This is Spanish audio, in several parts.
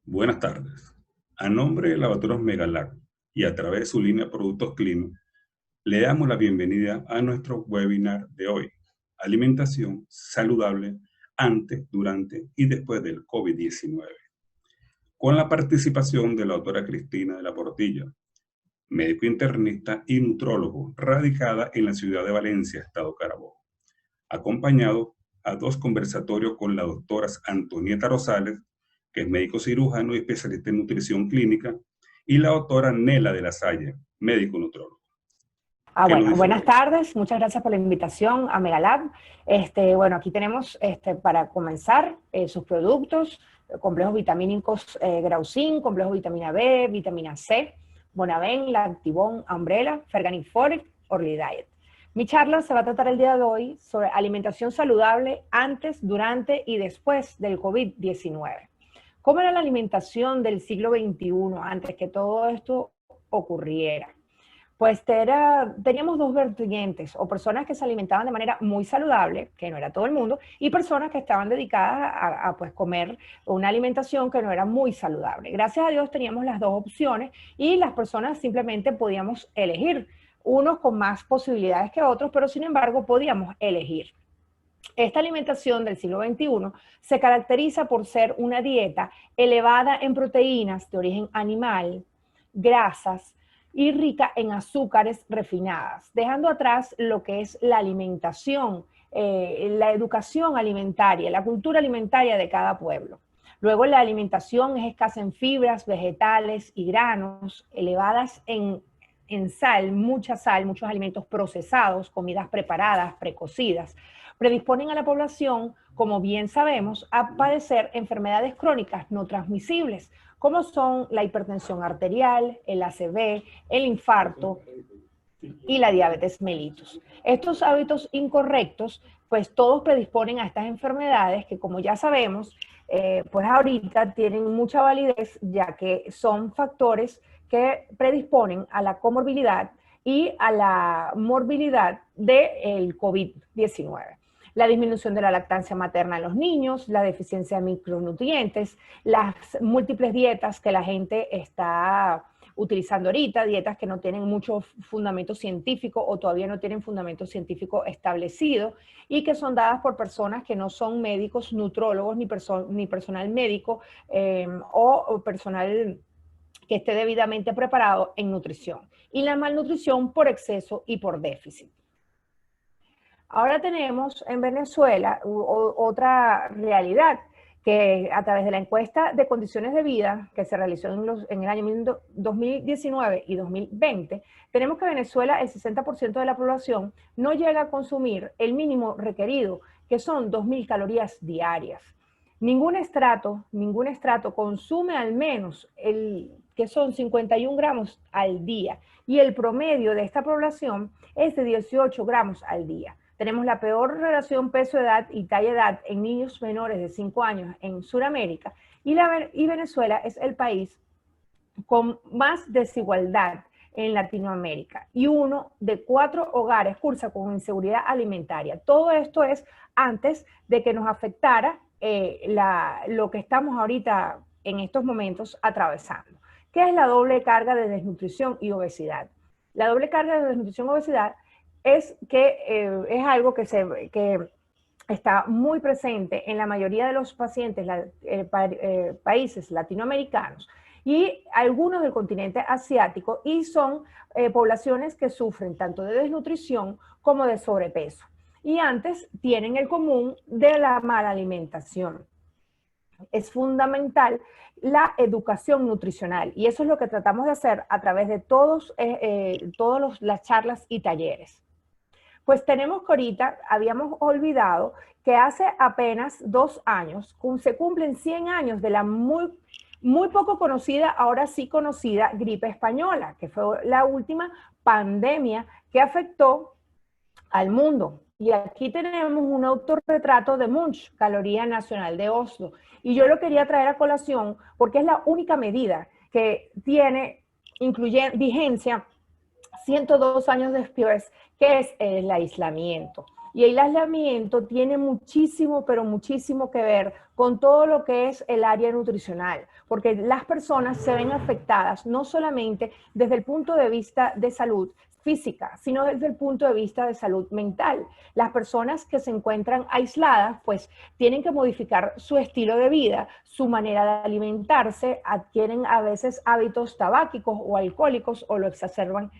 Buenas tardes. A nombre de Laboratorios Megalac y a través de su línea de productos Clima, le damos la bienvenida a nuestro webinar de hoy, Alimentación saludable antes, durante y después del COVID-19, con la participación de la doctora Cristina de la Portilla, médico internista y nutrólogo, radicada en la ciudad de Valencia, Estado Carabobo, acompañado a dos conversatorios con la doctora Antonieta Rosales, que es médico cirujano y especialista en nutrición clínica, y la doctora Nela de la Salle, médico nutrólogo. Bueno, buenas tardes, muchas gracias por la invitación a Megalab. Bueno, aquí tenemos para comenzar sus productos, complejos vitamínicos Grausin, complejo vitamina B, vitamina C, Bonaven, Lactivon, Umbrella, Ferganic-Folic, Orly Diet. Mi charla se va a tratar el día de hoy sobre alimentación saludable antes, durante y después del COVID-19. ¿Cómo era la alimentación del siglo XXI antes que todo esto ocurriera? Pues teníamos dos vertientes, o personas que se alimentaban de manera muy saludable, que no era todo el mundo, y personas que estaban dedicadas a pues, comer una alimentación que no era muy saludable. Gracias a Dios teníamos las dos opciones y las personas simplemente podíamos elegir, unos con más posibilidades que otros, pero sin embargo podíamos elegir. Esta alimentación del siglo XXI se caracteriza por ser una dieta elevada en proteínas de origen animal, grasas, y rica en azúcares refinadas, dejando atrás lo que es la alimentación, la educación alimentaria, la cultura alimentaria de cada pueblo. Luego la alimentación es escasa en fibras, vegetales y granos, elevadas en sal, muchos alimentos procesados, comidas preparadas, precocidas, predisponen a la población, como bien sabemos, a padecer enfermedades crónicas no transmisibles, como son la hipertensión arterial, el ACV, el infarto y la diabetes mellitus. Estos hábitos incorrectos, pues todos predisponen a estas enfermedades que, como ya sabemos, pues ahorita tienen mucha validez, ya que son factores que predisponen a la comorbilidad y a la morbilidad del COVID-19. La disminución de la lactancia materna en los niños, la deficiencia de micronutrientes, las múltiples dietas que la gente está utilizando ahorita, dietas que no tienen mucho fundamento científico o todavía no tienen fundamento científico establecido y que son dadas por personas que no son médicos, nutrólogos, ni personal médico o personal que esté debidamente preparado en nutrición. Y la malnutrición por exceso y por déficit. Ahora tenemos en Venezuela otra realidad, que a través de la encuesta de condiciones de vida que se realizó en el año 2019 y 2020, tenemos que Venezuela, el 60% de la población, no llega a consumir el mínimo requerido, que son 2.000 calorías diarias. Ningún estrato consume al menos que son 51 gramos al día, y el promedio de esta población es de 18 gramos al día. Tenemos la peor relación peso-edad y talla-edad en niños menores de 5 años en Sudamérica, y Venezuela es el país con más desigualdad en Latinoamérica, y 1 de 4 hogares cursa con inseguridad alimentaria. Todo esto es antes de que nos afectara lo que estamos ahorita en estos momentos atravesando. ¿Qué es la doble carga de desnutrición y obesidad? La doble carga de desnutrición y obesidad es algo que está muy presente en la mayoría de los pacientes países latinoamericanos y algunos del continente asiático, y son poblaciones que sufren tanto de desnutrición como de sobrepeso. Y antes tienen el común de la mala alimentación. Es fundamental la educación nutricional, y eso es lo que tratamos de hacer a través de todas las charlas y talleres. Pues tenemos que ahorita, habíamos olvidado que hace apenas 2 años se cumplen 100 años de la muy poco conocida, ahora sí conocida, gripe española, que fue la última pandemia que afectó al mundo. Y aquí tenemos un autorretrato de Munch, Caloría Nacional de Oslo. Y yo lo quería traer a colación porque es la única medida que tiene vigencia 102 años después, que es el aislamiento. Y el aislamiento tiene muchísimo, pero muchísimo que ver con todo lo que es el área nutricional, porque las personas se ven afectadas no solamente desde el punto de vista de salud física, sino desde el punto de vista de salud mental. Las personas que se encuentran aisladas, pues tienen que modificar su estilo de vida, su manera de alimentarse, adquieren a veces hábitos tabáquicos o alcohólicos o lo exacerban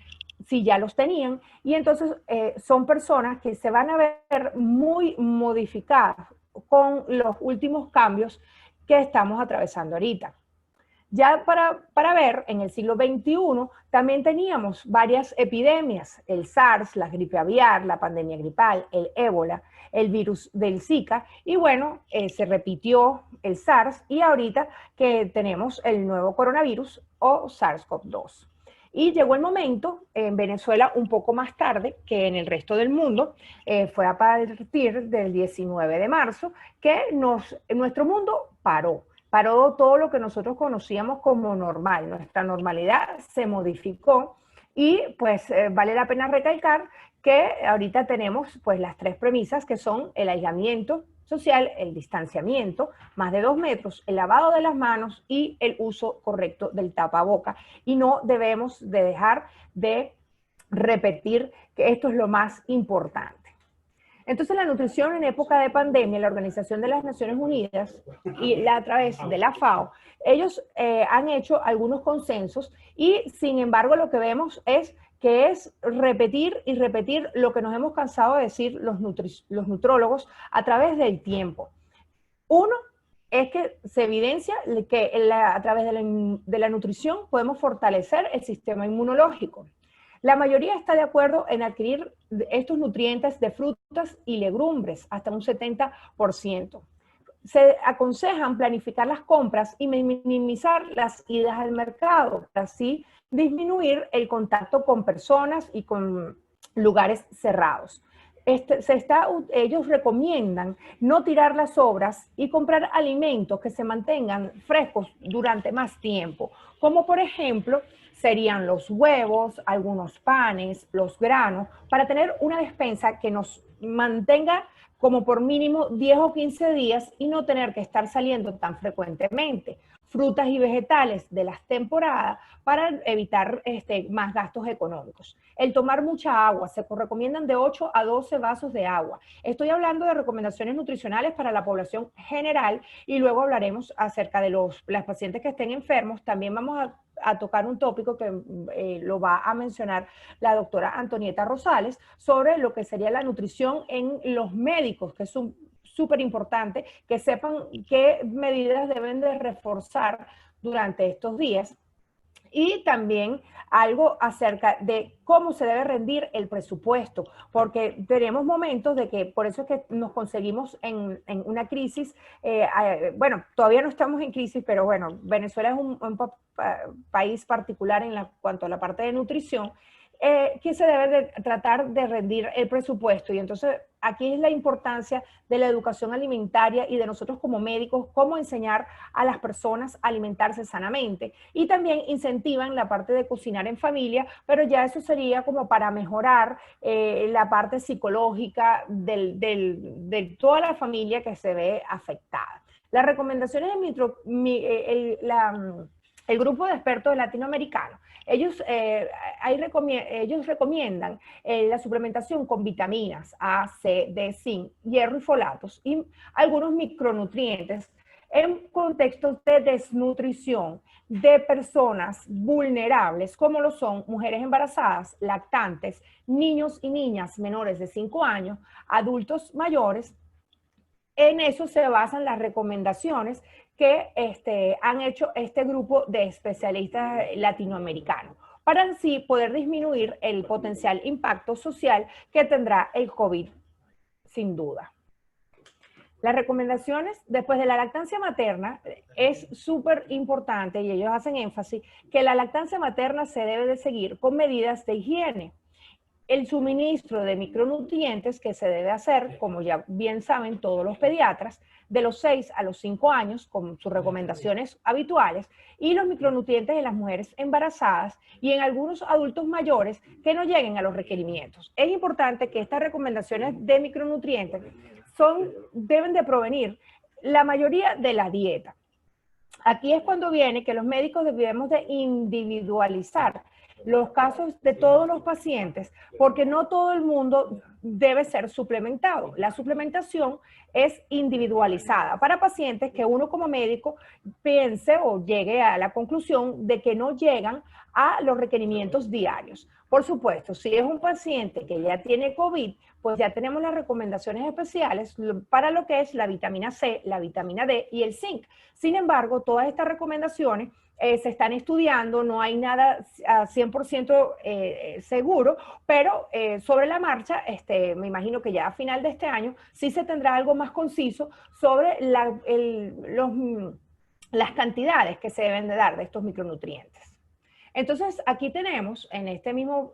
si ya los tenían, y entonces son personas que se van a ver muy modificadas con los últimos cambios que estamos atravesando ahorita. Ya para ver, en el siglo XXI también teníamos varias epidemias, el SARS, la gripe aviar, la pandemia gripal, el ébola, el virus del Zika, y bueno, se repitió el SARS y ahorita que tenemos el nuevo coronavirus o SARS-CoV-2. Y llegó el momento, en Venezuela un poco más tarde que en el resto del mundo, fue a partir del 19 de marzo, que nuestro mundo paró todo lo que nosotros conocíamos como normal. Nuestra normalidad se modificó y pues vale la pena recalcar que ahorita tenemos pues las tres premisas que son el aislamiento social, el distanciamiento, más de 2 metros, el lavado de las manos y el uso correcto del tapaboca. Y no debemos de dejar de repetir que esto es lo más importante. Entonces, la nutrición en época de pandemia, la Organización de las Naciones Unidas y a través de la FAO, ellos han hecho algunos consensos y, sin embargo, lo que vemos es que es repetir y repetir lo que nos hemos cansado de decir los nutrólogos a través del tiempo. Uno es que se evidencia que a través de la nutrición podemos fortalecer el sistema inmunológico. La mayoría está de acuerdo en adquirir estos nutrientes de frutas y legumbres, hasta un 70%. Se aconsejan planificar las compras y minimizar las idas al mercado, así disminuir el contacto con personas y con lugares cerrados. Ellos recomiendan no tirar las sobras y comprar alimentos que se mantengan frescos durante más tiempo, como por ejemplo serían los huevos, algunos panes, los granos, para tener una despensa que nos mantenga como por mínimo 10 o 15 días y no tener que estar saliendo tan frecuentemente. Frutas y vegetales de las temporadas para evitar más gastos económicos. El tomar mucha agua, se recomiendan de 8 a 12 vasos de agua. Estoy hablando de recomendaciones nutricionales para la población general y luego hablaremos acerca de los pacientes que estén enfermos. También vamos a tocar un tópico que lo va a mencionar la doctora Antonieta Rosales sobre lo que sería la nutrición en los médicos, que es súper importante que sepan qué medidas deben de reforzar durante estos días. Y también algo acerca de cómo se debe rendir el presupuesto, porque tenemos momentos de que, por eso es que nos conseguimos en una crisis, bueno, todavía no estamos en crisis, pero bueno, Venezuela es un país particular en cuanto a la parte de nutrición, que se debe de tratar de rendir el presupuesto. Y entonces aquí es la importancia de la educación alimentaria y de nosotros como médicos, cómo enseñar a las personas a alimentarse sanamente. Y también incentivan la parte de cocinar en familia, pero ya eso sería como para mejorar la parte psicológica de toda la familia que se ve afectada. Las recomendaciones de el grupo de expertos latinoamericanos, ellos recomiendan la suplementación con vitaminas A, C, D, zinc, hierro y folatos y algunos micronutrientes en contextos de desnutrición de personas vulnerables, como lo son mujeres embarazadas, lactantes, niños y niñas menores de 5 años, adultos mayores. En eso se basan las recomendaciones que han hecho este grupo de especialistas latinoamericanos para así poder disminuir el potencial impacto social que tendrá el COVID, sin duda. Las recomendaciones después de la lactancia materna es súper importante y ellos hacen énfasis que la lactancia materna se debe de seguir con medidas de higiene. el suministro de micronutrientes que se debe hacer, como ya bien saben todos los pediatras, de los 6 a los 5 años, con sus recomendaciones habituales, y los micronutrientes en las mujeres embarazadas y en algunos adultos mayores que no lleguen a los requerimientos. Es importante que estas recomendaciones de micronutrientes deben de provenir la mayoría de la dieta. Aquí es cuando viene que los médicos debemos de individualizar los casos de todos los pacientes, porque no todo el mundo debe ser suplementado. La suplementación es individualizada para pacientes que uno como médico piense o llegue a la conclusión de que no llegan a los requerimientos diarios. Por supuesto, si es un paciente que ya tiene COVID, pues ya tenemos las recomendaciones especiales para lo que es la vitamina C, la vitamina D y el zinc. Sin embargo, todas estas recomendaciones se están estudiando, no hay nada a 100% seguro, pero sobre la marcha, me imagino que ya a final de este año sí se tendrá algo más conciso sobre las cantidades que se deben de dar de estos micronutrientes. Entonces, aquí tenemos en este mismo,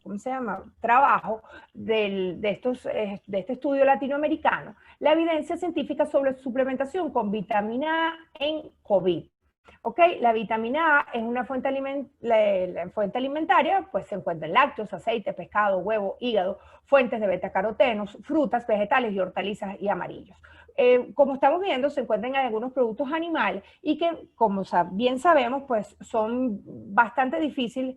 ¿cómo se llama?, trabajo de este estudio latinoamericano, la evidencia científica sobre suplementación con vitamina A en COVID. ¿Ok? La vitamina A es una fuente, fuente alimentaria, pues se encuentra en lácteos, aceite, pescado, huevo, hígado, fuentes de betacarotenos, frutas, vegetales y hortalizas y amarillos. Como estamos viendo, se encuentran en algunos productos animales y que, como bien sabemos, pues son bastante difíciles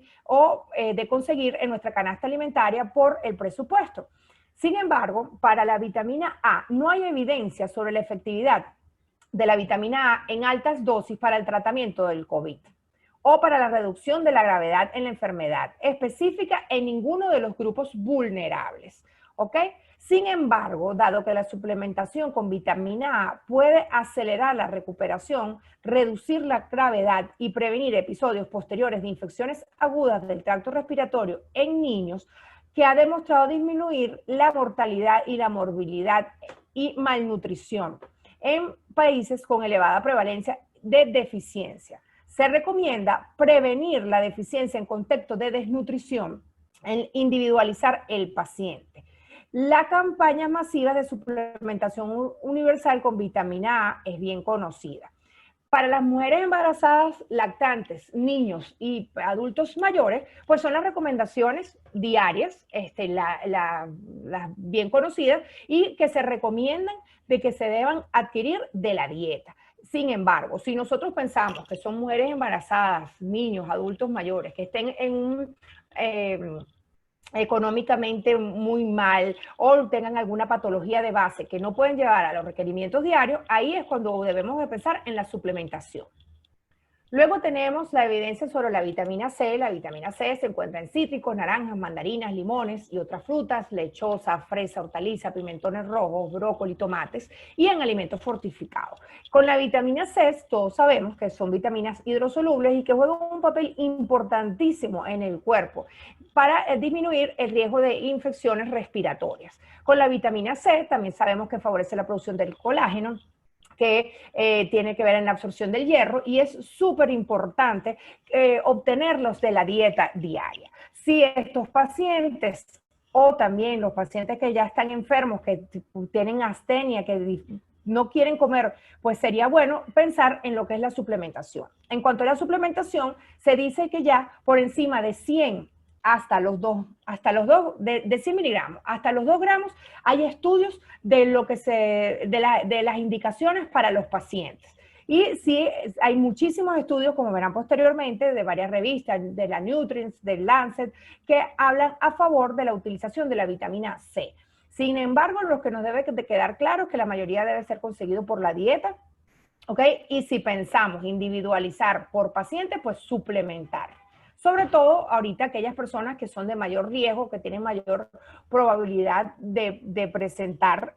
de conseguir en nuestra canasta alimentaria por el presupuesto. Sin embargo, para la vitamina A no hay evidencia sobre la efectividad de la vitamina A en altas dosis para el tratamiento del COVID o para la reducción de la gravedad en la enfermedad específica en ninguno de los grupos vulnerables. ¿Ok? Sin embargo, dado que la suplementación con vitamina A puede acelerar la recuperación, reducir la gravedad y prevenir episodios posteriores de infecciones agudas del tracto respiratorio en niños, que ha demostrado disminuir la mortalidad y la morbilidad y malnutrición en países con elevada prevalencia de deficiencia. Se recomienda prevenir la deficiencia en contexto de desnutrición, en individualizar el paciente. La campaña masiva de suplementación universal con vitamina A es bien conocida. Para las mujeres embarazadas, lactantes, niños y adultos mayores, pues son las recomendaciones diarias, las bien conocidas y que se recomiendan de que se deban adquirir de la dieta. Sin embargo, si nosotros pensamos que son mujeres embarazadas, niños, adultos mayores, que estén en un económicamente muy mal o tengan alguna patología de base que no pueden llevar a los requerimientos diarios, ahí es cuando debemos de pensar en la suplementación. Luego tenemos la evidencia sobre la vitamina C. La vitamina C se encuentra en cítricos, naranjas, mandarinas, limones y otras frutas, lechosa, fresa, hortaliza, pimentones rojos, brócoli, tomates y en alimentos fortificados. Con la vitamina C todos sabemos que son vitaminas hidrosolubles y que juegan un papel importantísimo en el cuerpo para disminuir el riesgo de infecciones respiratorias. Con la vitamina C también sabemos que favorece la producción del colágeno, que tiene que ver en la absorción del hierro y es súper importante obtenerlos de la dieta diaria. Si estos pacientes o también los pacientes que ya están enfermos, que tienen astenia, que no quieren comer, pues sería bueno pensar en lo que es la suplementación. En cuanto a la suplementación, se dice que ya por encima de 100 hasta los 2 de 100 miligramos, hasta los 2 gramos, hay estudios de de las indicaciones para los pacientes. Y sí, hay muchísimos estudios, como verán posteriormente, de varias revistas, de la Nutrients, del Lancet, que hablan a favor de la utilización de la vitamina C. Sin embargo, lo que nos debe de quedar claro es que la mayoría debe ser conseguido por la dieta, ¿ok? Y si pensamos individualizar por paciente, pues suplementar. Sobre todo ahorita aquellas personas que son de mayor riesgo, que tienen mayor probabilidad de presentar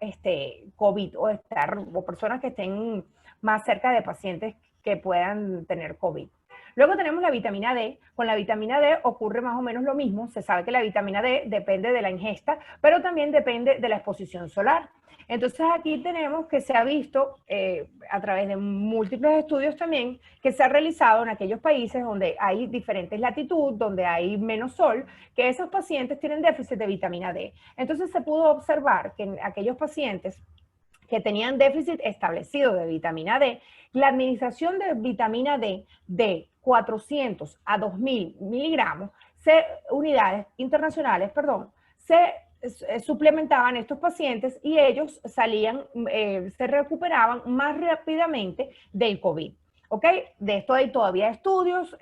COVID o personas que estén más cerca de pacientes que puedan tener COVID. Luego tenemos la vitamina D. Con la vitamina D ocurre más o menos lo mismo. Se sabe que la vitamina D depende de la ingesta, pero también depende de la exposición solar. Entonces aquí tenemos que se ha visto a través de múltiples estudios también que se ha realizado en aquellos países donde hay diferentes latitudes, donde hay menos sol, que esos pacientes tienen déficit de vitamina D. Entonces se pudo observar que en aquellos pacientes que tenían déficit establecido de vitamina D, la administración de vitamina D de 400 a 2000 miligramos, unidades internacionales, perdón, se suplementaban estos pacientes y ellos salían, se recuperaban más rápidamente del COVID. ¿Ok? De esto hay todavía estudios,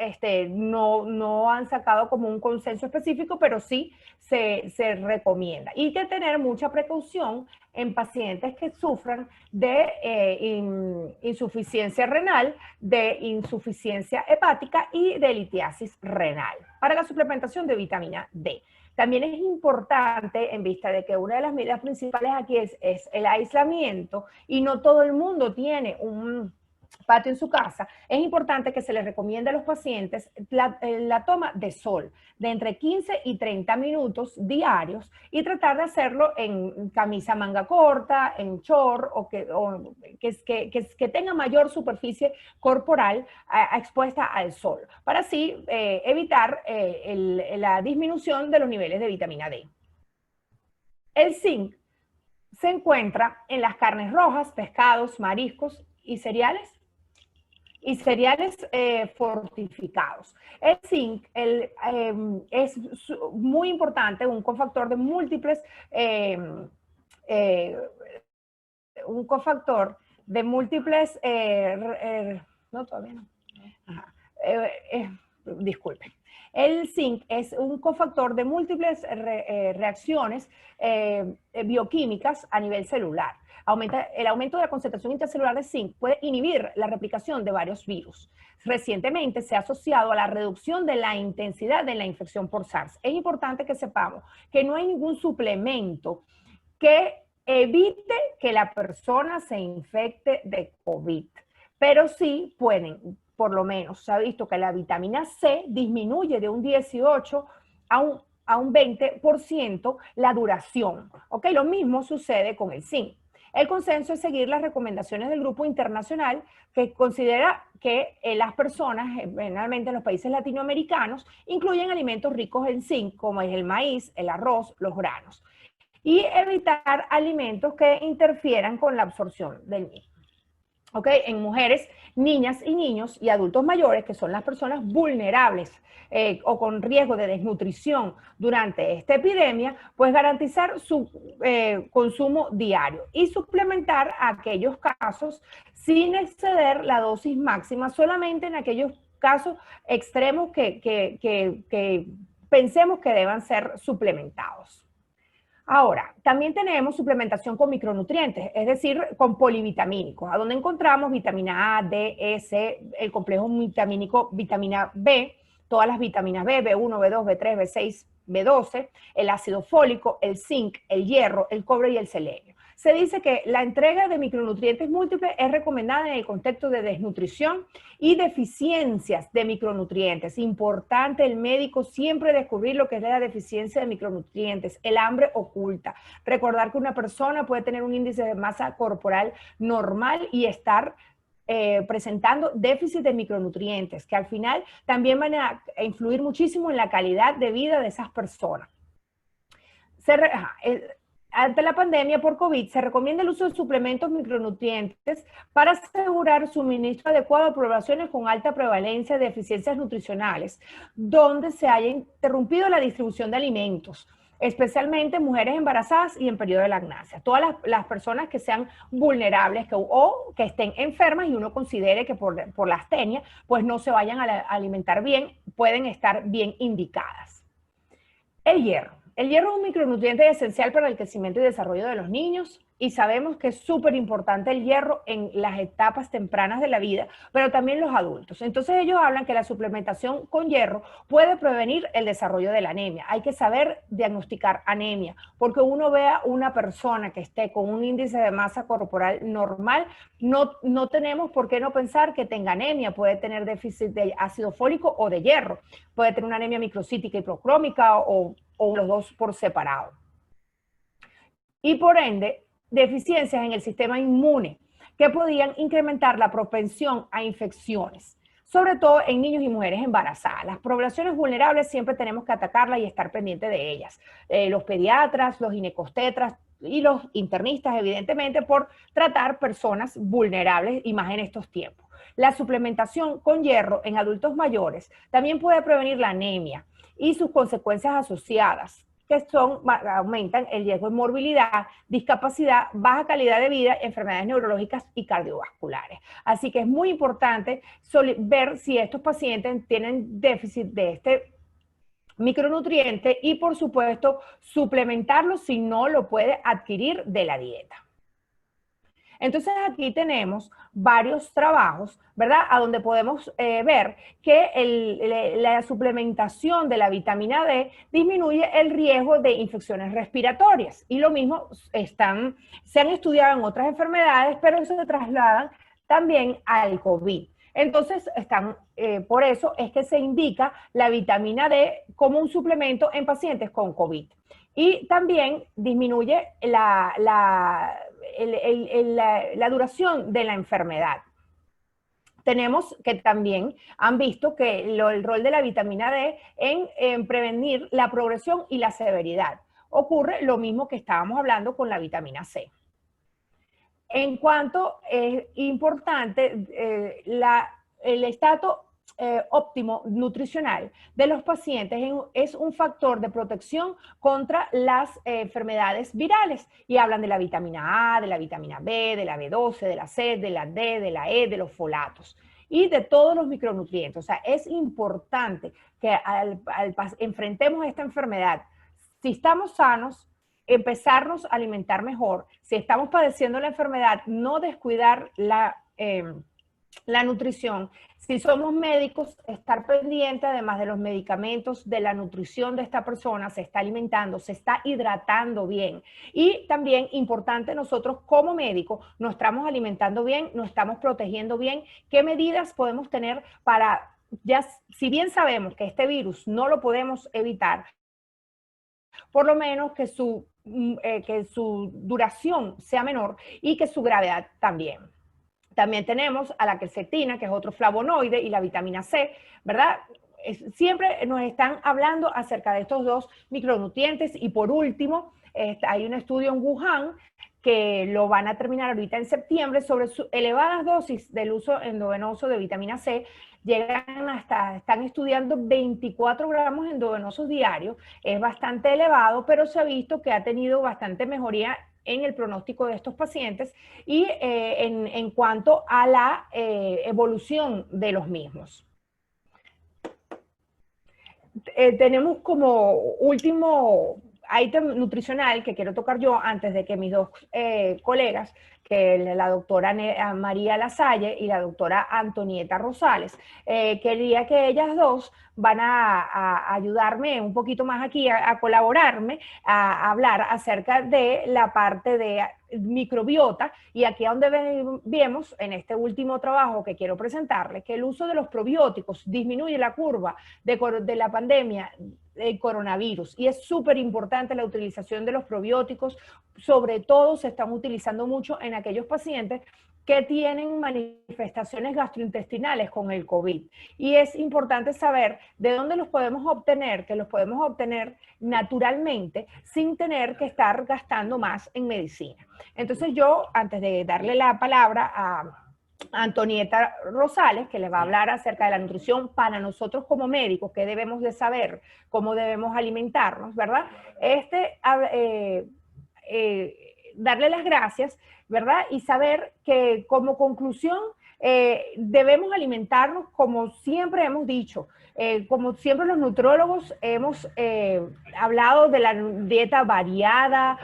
no han sacado como un consenso específico, pero sí se recomienda. Y hay que tener mucha precaución en pacientes que sufran de insuficiencia renal, de insuficiencia hepática y de litiasis renal para la suplementación de vitamina D. También es importante, en vista de que una de las medidas principales aquí es el aislamiento y no todo el mundo tiene un patio en su casa, es importante que se les recomiende a los pacientes la toma de sol de entre 15 y 30 minutos diarios y tratar de hacerlo en camisa manga corta, en short o que tenga mayor superficie corporal expuesta al sol, para así evitar la disminución de los niveles de vitamina D. El zinc se encuentra en las carnes rojas, pescados, mariscos y cereales fortificados. El zinc es muy importante, un cofactor de múltiples, no, todavía no. Ajá. Disculpen. El zinc es un cofactor de múltiples reacciones bioquímicas a nivel celular. El aumento de la concentración intracelular de zinc puede inhibir la replicación de varios virus. Recientemente se ha asociado a la reducción de la intensidad de la infección por SARS. Es importante que sepamos que no hay ningún suplemento que evite que la persona se infecte de COVID, pero sí pueden, por lo menos se ha visto que la vitamina C disminuye de un 18 a un 20% la duración. ¿Ok? Lo mismo sucede con el zinc. El consenso es seguir las recomendaciones del grupo internacional que considera que las personas, generalmente en los países latinoamericanos, incluyen alimentos ricos en zinc, como es el maíz, el arroz, los granos, y evitar alimentos que interfieran con la absorción del mismo. ¿Ok? En mujeres, niñas y niños y adultos mayores, que son las personas vulnerables o con riesgo de desnutrición durante esta epidemia, pues garantizar su consumo diario y suplementar aquellos casos sin exceder la dosis máxima, solamente en aquellos casos extremos que pensemos que deban ser suplementados. Ahora, también tenemos suplementación con micronutrientes, es decir, con polivitamínicos, a donde encontramos vitamina A, D, E, C, el complejo vitamínico, vitamina B, todas las vitaminas B, B1, B2, B3, B6, B12, el ácido fólico, el zinc, el hierro, el cobre y el selenio. Se dice que la entrega de micronutrientes múltiples es recomendada en el contexto de desnutrición y deficiencias de micronutrientes. Importante el médico siempre descubrir lo que es la deficiencia de micronutrientes, el hambre oculta. Recordar que una persona puede tener un índice de masa corporal normal y estar presentando déficit de micronutrientes, que al final también van a influir muchísimo en la calidad de vida de esas personas. Ante la pandemia por COVID, se recomienda el uso de suplementos micronutrientes para asegurar suministro adecuado a poblaciones con alta prevalencia de deficiencias nutricionales, donde se haya interrumpido la distribución de alimentos, especialmente mujeres embarazadas y en periodo de lactancia. Todas las personas que sean vulnerables o que estén enfermas y uno considere que por la astenia, pues no se vayan a alimentar bien, pueden estar bien indicadas. El hierro. El hierro es un micronutriente esencial para el crecimiento y desarrollo de los niños y sabemos que es súper importante el hierro en las etapas tempranas de la vida, pero también los adultos. Entonces ellos hablan que la suplementación con hierro puede prevenir el desarrollo de la anemia. Hay que saber diagnosticar anemia, porque uno vea una persona que esté con un índice de masa corporal normal, no tenemos por qué no pensar que tenga anemia. Puede tener déficit de ácido fólico o de hierro, puede tener una anemia microcítica hipercrómica o los dos por separado. Y por ende, deficiencias en el sistema inmune que podían incrementar la propensión a infecciones, sobre todo en niños y mujeres embarazadas. Las poblaciones vulnerables siempre tenemos que atacarlas y estar pendientes de ellas. Los pediatras, los ginecostetras y los internistas, evidentemente, por tratar personas vulnerables y más en estos tiempos. La suplementación con hierro en adultos mayores también puede prevenir la anemia y sus consecuencias asociadas, que aumentan el riesgo de morbilidad, discapacidad, baja calidad de vida, enfermedades neurológicas y cardiovasculares. Así que es muy importante ver si estos pacientes tienen déficit de este micronutriente y, por supuesto, suplementarlo si no lo puede adquirir de la dieta. Entonces aquí tenemos varios trabajos, ¿verdad? A donde podemos ver que la suplementación de la vitamina D disminuye el riesgo de infecciones respiratorias. Y lo mismo se han estudiado en otras enfermedades, pero se trasladan también al COVID. Entonces, por eso es que se indica la vitamina D como un suplemento en pacientes con COVID. Y también disminuye la duración de la enfermedad. Tenemos que también han visto que el rol de la vitamina D en prevenir la progresión y la severidad. Ocurre lo mismo que estábamos hablando con la vitamina C. En cuanto es importante el estado óptimo nutricional de los pacientes es un factor de protección contra las enfermedades virales, y hablan de la vitamina A, de la vitamina B, de la B12, de la C, de la D, de la E, de los folatos y de todos los micronutrientes. O sea, es importante que enfrentemos esta enfermedad, si estamos sanos, empezarnos a alimentar mejor. Si estamos padeciendo la enfermedad, no descuidar la nutrición. Si somos médicos, estar pendiente además de los medicamentos, de la nutrición de esta persona, se está alimentando, se está hidratando bien. Y también importante, nosotros como médicos nos estamos alimentando bien, nos estamos protegiendo bien. ¿Qué medidas podemos tener para, si bien sabemos que este virus no lo podemos evitar, por lo menos que su duración sea menor y que su gravedad también? También tenemos a la quercetina, que es otro flavonoide, y la vitamina C, ¿verdad? Siempre nos están hablando acerca de estos dos micronutrientes. Y por último, hay un estudio en Wuhan que lo van a terminar ahorita en septiembre sobre elevadas dosis del uso endovenoso de vitamina C. Están estudiando 24 gramos endovenosos diarios. Es bastante elevado, pero se ha visto que ha tenido bastante mejoría en el pronóstico de estos pacientes y en cuanto a la evolución de los mismos. Tenemos como último ítem nutricional que quiero tocar yo antes de que mis dos colegas, que la doctora María Lasalle y la doctora Antonieta Rosales, quería que ellas dos van a ayudarme un poquito más aquí, a colaborarme, a hablar acerca de la parte de microbiota, y aquí es donde vemos en este último trabajo que quiero presentarles que el uso de los probióticos disminuye la curva de la pandemia del coronavirus, y es súper importante la utilización de los probióticos. Sobre todo se están utilizando mucho en aquellos pacientes que tienen manifestaciones gastrointestinales con el COVID, y es importante saber de dónde los podemos obtener, que los podemos obtener naturalmente sin tener que estar gastando más en medicina. Entonces yo, antes de darle la palabra a Antonieta Rosales, que les va a hablar acerca de la nutrición para nosotros como médicos, qué debemos de saber, cómo debemos alimentarnos, ¿verdad? Darle las gracias, ¿verdad? Y saber que como conclusión debemos alimentarnos como siempre hemos dicho. Como siempre los nutrólogos hemos hablado de la dieta variada,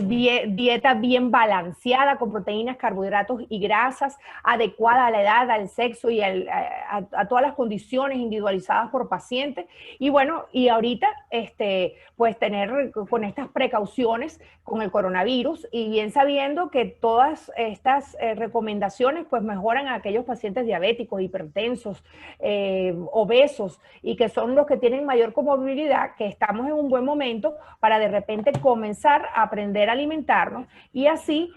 dieta bien balanceada con proteínas, carbohidratos y grasas, adecuada a la edad, al sexo y a todas las condiciones individualizadas por paciente. Y bueno, y ahorita pues tener con estas precauciones con el coronavirus y bien sabiendo que todas estas recomendaciones pues mejoran a aquellos pacientes diabéticos, hipertensos, obesos y que son los que tienen mayor comorbilidad, que estamos en un buen momento para de repente comenzar a aprender a alimentarnos y así,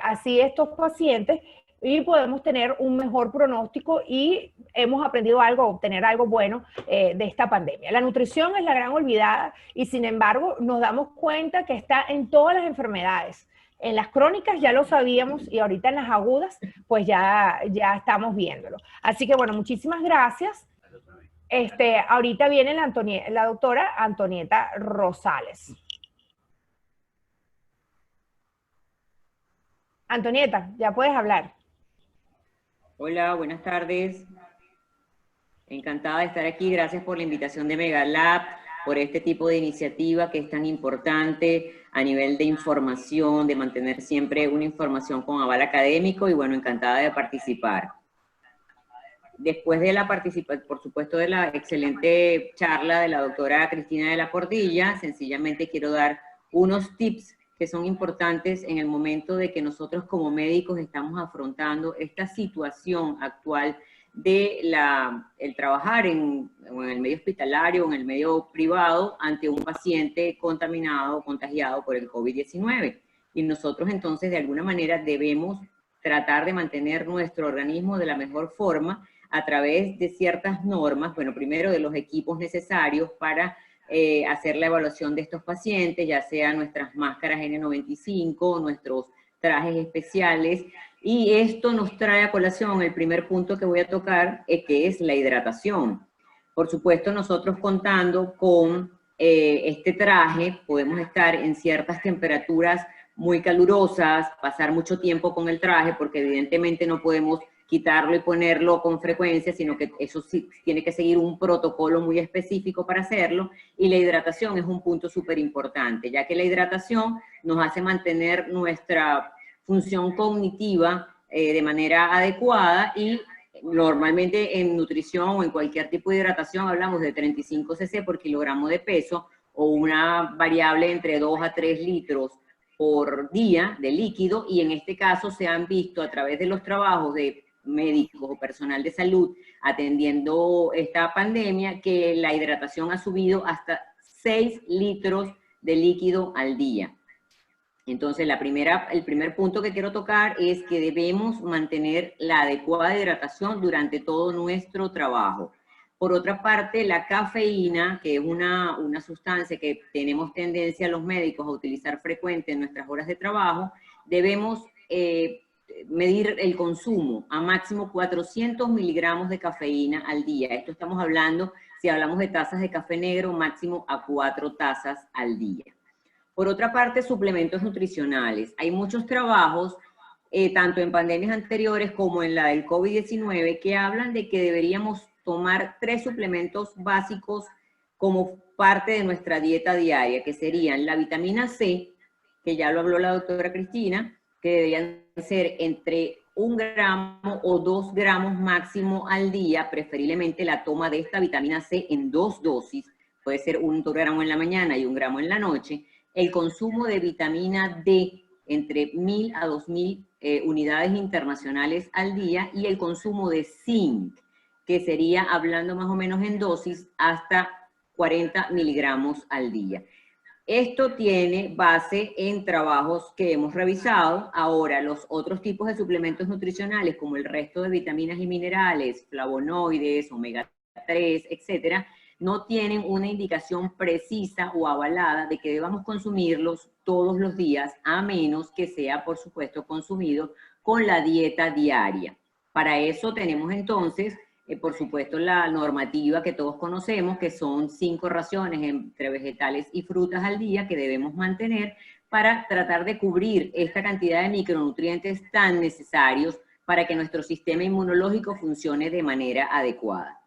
así estos pacientes y podemos tener un mejor pronóstico y hemos aprendido algo, obtener algo bueno de esta pandemia. La nutrición es la gran olvidada y sin embargo nos damos cuenta que está en todas las enfermedades. En las crónicas ya lo sabíamos y ahorita en las agudas pues ya estamos viéndolo. Así que bueno, muchísimas gracias. Ahorita viene la doctora Antonieta Rosales. Antonieta, ya puedes hablar. Hola, buenas tardes. Encantada de estar aquí. Gracias por la invitación de Megalab, por este tipo de iniciativa que es tan importante a nivel de información, de mantener siempre una información con aval académico y bueno, encantada de participar. Después de la participación, por supuesto, de la excelente charla de la doctora Cristina de la Portilla, sencillamente quiero dar unos tips que son importantes en el momento de que nosotros como médicos estamos afrontando esta situación actual de el trabajar en el medio hospitalario o en el medio privado ante un paciente contaminado, contagiado por el COVID-19. Y nosotros entonces de alguna manera debemos tratar de mantener nuestro organismo de la mejor forma a través de ciertas normas, bueno, primero de los equipos necesarios para hacer la evaluación de estos pacientes, ya sea nuestras máscaras N95, nuestros trajes especiales, y esto nos trae a colación el primer punto que voy a tocar, que es la hidratación. Por supuesto, nosotros contando con este traje, podemos estar en ciertas temperaturas muy calurosas, pasar mucho tiempo con el traje, porque evidentemente no podemos quitarlo y ponerlo con frecuencia, sino que eso sí tiene que seguir un protocolo muy específico para hacerlo, y la hidratación es un punto súper importante, ya que la hidratación nos hace mantener nuestra función cognitiva de manera adecuada y normalmente en nutrición o en cualquier tipo de hidratación hablamos de 35 cc por kilogramo de peso o una variable entre 2 a 3 litros por día de líquido, y en este caso se han visto a través de los trabajos de médicos o personal de salud atendiendo esta pandemia que la hidratación ha subido hasta 6 litros de líquido al día. Entonces, el primer punto que quiero tocar es que debemos mantener la adecuada hidratación durante todo nuestro trabajo. Por otra parte, la cafeína, que es una sustancia que tenemos tendencia los médicos a utilizar frecuente en nuestras horas de trabajo, debemos medir el consumo a máximo 400 miligramos de cafeína al día. Esto estamos hablando, si hablamos de tazas de café negro, máximo a 4 tazas al día. Por otra parte, suplementos nutricionales. Hay muchos trabajos, tanto en pandemias anteriores como en la del COVID-19, que hablan de que deberíamos tomar 3 suplementos básicos como parte de nuestra dieta diaria, que serían la vitamina C, que ya lo habló la doctora Cristina, que deberían ser entre 1 gramo o 2 gramos máximo al día, preferiblemente la toma de esta vitamina C en 2 dosis, puede ser 1 gramo en la mañana y 1 gramo en la noche. El consumo de vitamina D entre 1000 a 2000 unidades internacionales al día, y el consumo de zinc, que sería, hablando más o menos en dosis, hasta 40 miligramos al día. Esto tiene base en trabajos que hemos revisado. Ahora, los otros tipos de suplementos nutricionales, como el resto de vitaminas y minerales, flavonoides, omega 3, etcétera, no tienen una indicación precisa o avalada de que debamos consumirlos todos los días, a menos que sea, por supuesto, consumido con la dieta diaria. Para eso tenemos entonces, por supuesto, la normativa que todos conocemos, que son 5 raciones entre vegetales y frutas al día que debemos mantener para tratar de cubrir esta cantidad de micronutrientes tan necesarios para que nuestro sistema inmunológico funcione de manera adecuada.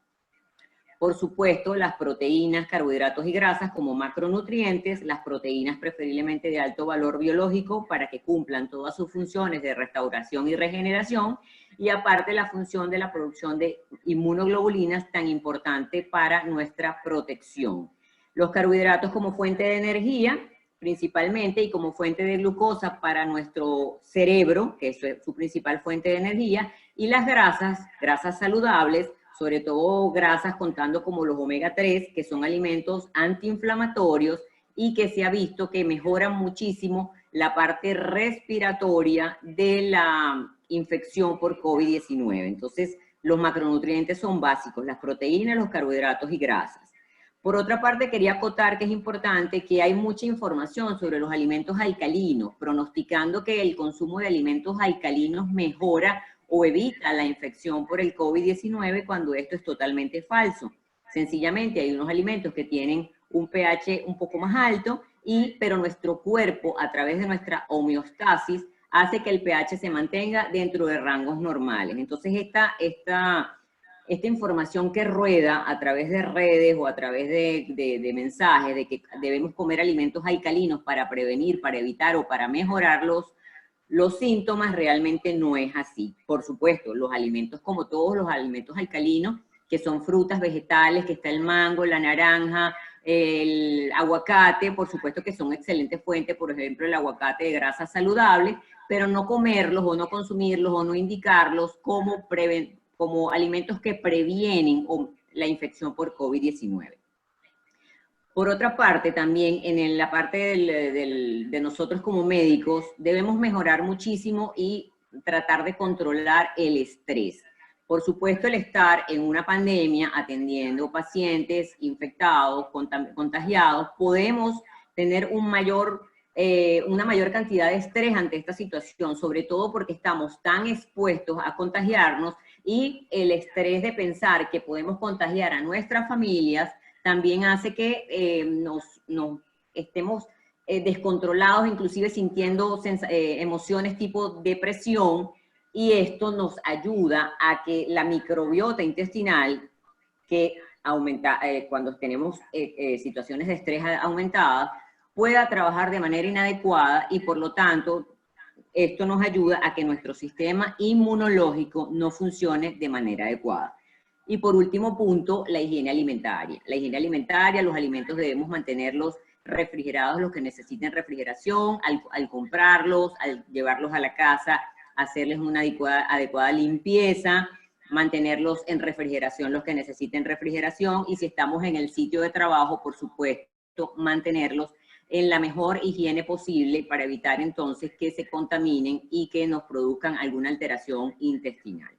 Por supuesto, las proteínas, carbohidratos y grasas como macronutrientes, las proteínas preferiblemente de alto valor biológico para que cumplan todas sus funciones de restauración y regeneración, y aparte la función de la producción de inmunoglobulinas tan importante para nuestra protección. Los carbohidratos como fuente de energía, principalmente, y como fuente de glucosa para nuestro cerebro, que es su principal fuente de energía, y las grasas saludables, sobre todo grasas contando como los omega 3, que son alimentos antiinflamatorios y que se ha visto que mejoran muchísimo la parte respiratoria de la infección por COVID-19. Entonces, los macronutrientes son básicos, las proteínas, los carbohidratos y grasas. Por otra parte, quería acotar que es importante que hay mucha información sobre los alimentos alcalinos, pronosticando que el consumo de alimentos alcalinos mejora o evita la infección por el COVID-19 cuando esto es totalmente falso. Sencillamente hay unos alimentos que tienen un pH un poco más alto, pero nuestro cuerpo, a través de nuestra homeostasis, hace que el pH se mantenga dentro de rangos normales. Entonces esta información que rueda a través de redes o a través de mensajes de que debemos comer alimentos alcalinos para prevenir, para evitar o para mejorar los síntomas, realmente no es así. Por supuesto, los alimentos, como todos los alimentos alcalinos, que son frutas, vegetales, que está el mango, la naranja, el aguacate, por supuesto que son excelentes fuentes, por ejemplo, el aguacate de grasas saludables, pero no comerlos o no consumirlos o no indicarlos como alimentos que previenen la infección por COVID-19. Por otra parte, también en la parte de nosotros como médicos, debemos mejorar muchísimo y tratar de controlar el estrés. Por supuesto, el estar en una pandemia atendiendo pacientes infectados, contagiados, podemos tener una mayor cantidad de estrés ante esta situación, sobre todo porque estamos tan expuestos a contagiarnos, y el estrés de pensar que podemos contagiar a nuestras familias también hace que nos estemos descontrolados, inclusive sintiendo emociones tipo depresión, y esto nos ayuda a que la microbiota intestinal, que aumenta cuando tenemos situaciones de estrés aumentadas, pueda trabajar de manera inadecuada, y por lo tanto esto nos ayuda a que nuestro sistema inmunológico no funcione de manera adecuada. Y por último punto, la higiene alimentaria. La higiene alimentaria, los alimentos debemos mantenerlos refrigerados, los que necesiten refrigeración, al comprarlos, al llevarlos a la casa, hacerles una adecuada limpieza, mantenerlos en refrigeración los que necesiten refrigeración, y si estamos en el sitio de trabajo, por supuesto, mantenerlos en la mejor higiene posible para evitar entonces que se contaminen y que nos produzcan alguna alteración intestinal.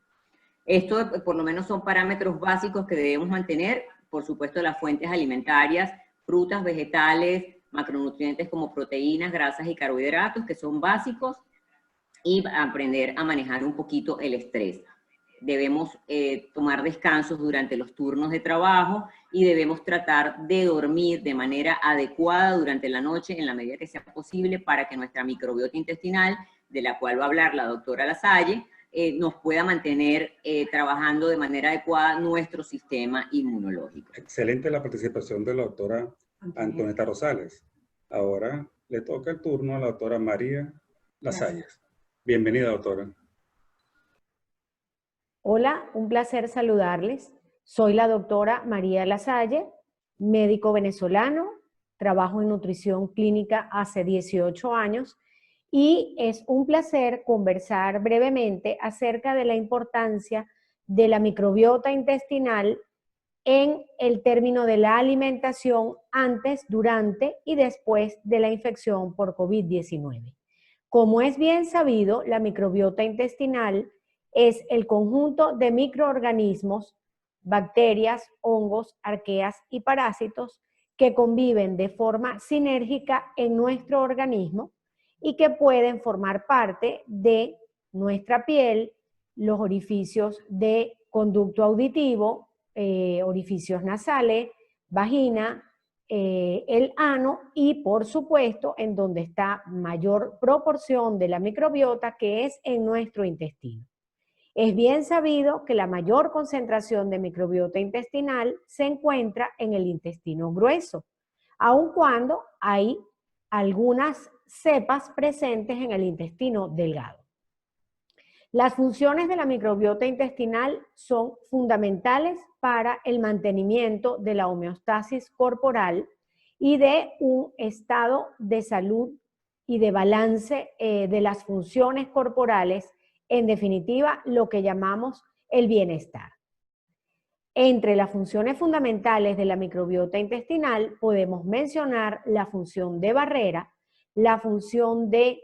Esto por lo menos son parámetros básicos que debemos mantener. Por supuesto, las fuentes alimentarias, frutas, vegetales, macronutrientes como proteínas, grasas y carbohidratos, que son básicos, y aprender a manejar un poquito el estrés. Debemos tomar descansos durante los turnos de trabajo y debemos tratar de dormir de manera adecuada durante la noche en la medida que sea posible para que nuestra microbiota intestinal, de la cual va a hablar la doctora Lasalle, nos pueda mantener trabajando de manera adecuada nuestro sistema inmunológico. Excelente la participación de la doctora Antonieta Rosales. Ahora le toca el turno a la doctora María Lasalle. Bienvenida, doctora. Hola, un placer saludarles. Soy la doctora María Lasalle, médico venezolano, trabajo en nutrición clínica hace 18 años y es un placer conversar brevemente acerca de la importancia de la microbiota intestinal en el término de la alimentación antes, durante y después de la infección por COVID-19. Como es bien sabido, la microbiota intestinal es el conjunto de microorganismos, bacterias, hongos, arqueas y parásitos que conviven de forma sinérgica en nuestro organismo y que pueden formar parte de nuestra piel, los orificios de conducto auditivo, orificios nasales, vagina, el ano y, por supuesto, en donde está mayor proporción de la microbiota, que es en nuestro intestino. Es bien sabido que la mayor concentración de microbiota intestinal se encuentra en el intestino grueso, aun cuando hay algunas cepas presentes en el intestino delgado. Las funciones de la microbiota intestinal son fundamentales para el mantenimiento de la homeostasis corporal y de un estado de salud y de balance de las funciones corporales, en definitiva, lo que llamamos el bienestar. Entre las funciones fundamentales de la microbiota intestinal podemos mencionar la función de barrera, la función de